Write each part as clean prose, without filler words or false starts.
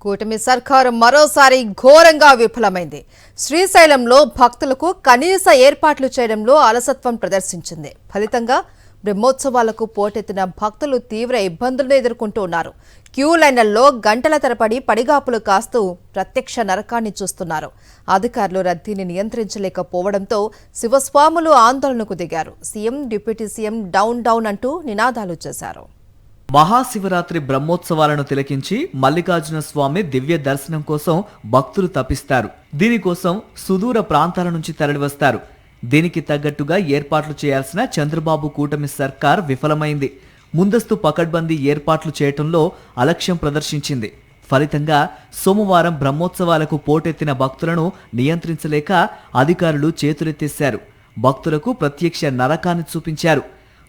కూటమి సర్కారు మరోసారి ఘోరంగా విఫలమైంది. శ్రీశైలంలో భక్తులకు కనీస ఏర్పాట్లు చేయడంలో అలసత్వం ప్రదర్శించింది. ఫలితంగా బ్రహ్మోత్సవాలకు పోటెత్తిన భక్తులు తీవ్ర ఇబ్బందులను ఎదుర్కొంటున్నారు. క్యూ లైన్లలో గంటల తరబడి పడిగాపులు కాస్తూ ప్రత్యక్ష నరకాన్ని చూస్తున్నారు. అధికారులు రద్దీని నియంత్రించలేకపోవడంతో శివస్వాములు ఆందోళనకు దిగారు. CM, deputy CM down down అంటూ నినాదాలు చేశారు. మహాశివరాత్రి బ్రహ్మోత్సవాలను తిలకించి మల్లికార్జున స్వామి దివ్య దర్శనం కోసం భక్తులు తపిస్తారు. దీనికోసం సుదూర ప్రాంతాల నుంచి తరలివస్తారు. దీనికి తగ్గట్టుగా ఏర్పాట్లు చేయాల్సిన చంద్రబాబు కూటమి సర్కార్ విఫలమైంది. ముందస్తు పకడ్బందీ ఏర్పాట్లు చేయటంలో అలక్ష్యం ప్రదర్శించింది. ఫలితంగా సోమవారం బ్రహ్మోత్సవాలకు పోటెత్తిన భక్తులను నియంత్రించలేక అధికారులు చేతులెత్తేశారు. భక్తులకు ప్రత్యక్ష నరకాన్ని చూపించారు.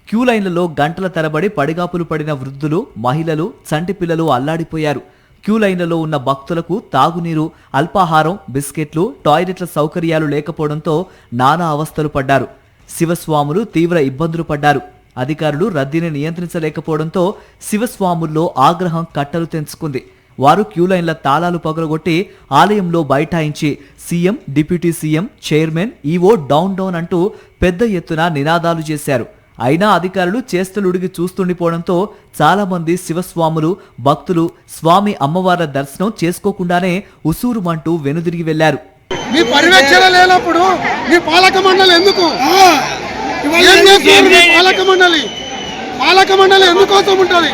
క్యూ లైన్లలో గంటల తరబడి పడిగాపులు పడిన వృద్ధులు, మహిళలు, చంటి పిల్లలు అల్లాడిపోయారు. క్యూ లైన్లలో ఉన్న భక్తులకు తాగునీరు, అల్పాహారం, బిస్కెట్లు, టాయిలెట్ల సౌకర్యాలు లేకపోవడంతో నానా అవస్థలు పడ్డారు. శివస్వాములు తీవ్ర ఇబ్బందులు పడ్డారు. అధికారులు రద్దీని నియంత్రించలేకపోవడంతో శివస్వాముల్లో ఆగ్రహం కట్టలు తెంచుకుంది. వారు క్యూ లైన్ల తాళాలు పగలగొట్టి ఆలయంలో బైఠాయించి CM, deputy CM, chairman, EO down down అంటూ పెద్ద ఎత్తున నినాదాలు చేశారు. అయినా అధికారులు చేష్టలుడిగి చూస్తుండిపోవడంతో చాలా మంది శివస్వాములు, భక్తులు స్వామి అమ్మవార్ల దర్శనం చేసుకోకుండానే ఉసూరుమంటూ వెనుదిరిగి వెళ్లారు. మీ పర్యవేక్షణ లేనప్పుడు మీ పాలక మండలి ఎందుకు? పాలక మండలి ఎందుకోసం ఉంటుంది?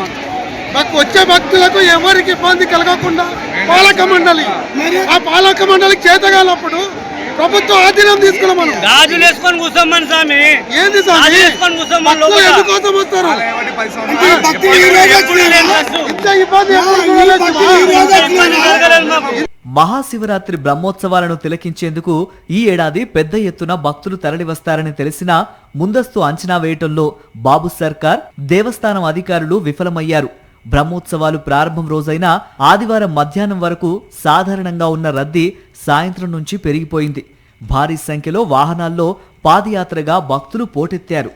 వచ్చే భక్తులకు ఎవరికి ఇబ్బంది కలగకుండా పాలక మండలి, ఆ పాలక మండలికి చేతగాలప్పుడు ప్రభుత్వం ఆధీనం తీసుకున్నాం. మనం గాజులు వేసుకొని కూర్చోమని స్వామి. ఏంది స్వామి? ఎందుకోసం వస్తారు? మహాశివరాత్రి బ్రహ్మోత్సవాలను తిలకించేందుకు ఈ ఏడాది పెద్ద ఎత్తున భక్తులు తరలివస్తారని తెలిసినా ముందస్తు అంచనా వేయటంలో బాబు సర్కార్, దేవస్థానం అధికారులు విఫలమయ్యారు. బ్రహ్మోత్సవాలు ప్రారంభం రోజైన ఆదివారం మధ్యాహ్నం వరకు సాధారణంగా ఉన్న రద్దీ సాయంత్రం నుంచి పెరిగిపోయింది. భారీ సంఖ్యలో వాహనాల్లో పాదయాత్రగా భక్తులు పోటెత్తారు.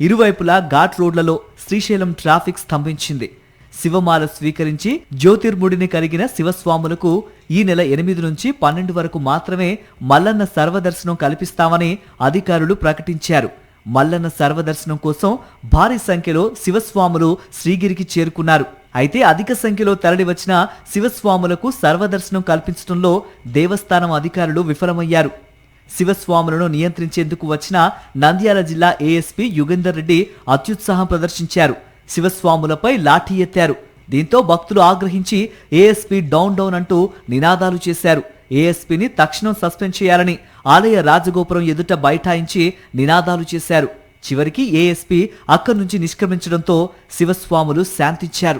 ఇరువైపులా ఘాట్ రోడ్లలో శ్రీశైలం ట్రాఫిక్ స్తంభించింది. శివమాల స్వీకరించి జ్యోతిర్ముడిని కలిగిన శివస్వాములకు ఈ నెల 8 నుంచి 12 వరకు మాత్రమే మల్లన్న సర్వదర్శనం కల్పిస్తామని అధికారులు ప్రకటించారు. మల్లన్న సర్వదర్శనం కోసం భారీ సంఖ్యలో శివస్వాములు శ్రీగిరికి చేరుకున్నారు. అయితే అధిక సంఖ్యలో తరలివచ్చిన శివస్వాములకు సర్వదర్శనం కల్పించడంలో దేవస్థానం అధికారులు విఫలమయ్యారు. శివస్వాములను నియంత్రించేందుకు వచ్చిన నంద్యాల జిల్లా ఏఎస్పీ యుగేందర్ రెడ్డి అత్యుత్సాహం ప్రదర్శించారు. శివస్వాములపై లాఠీ ఎత్తారు. దీంతో భక్తులు ఆగ్రహించి ఏఎస్పీ డౌన్ డౌన్ అంటూ నినాదాలు చేశారు. ఏఎస్పీని తక్షణం సస్పెండ్ చేయాలని ఆలయ రాజగోపురం ఎదుట బైఠాయించి నినాదాలు చేశారు. చివరికి ఏఎస్పీ అక్కడి నుంచి నిష్క్రమించడంతో శివస్వాములు శాంతించారు.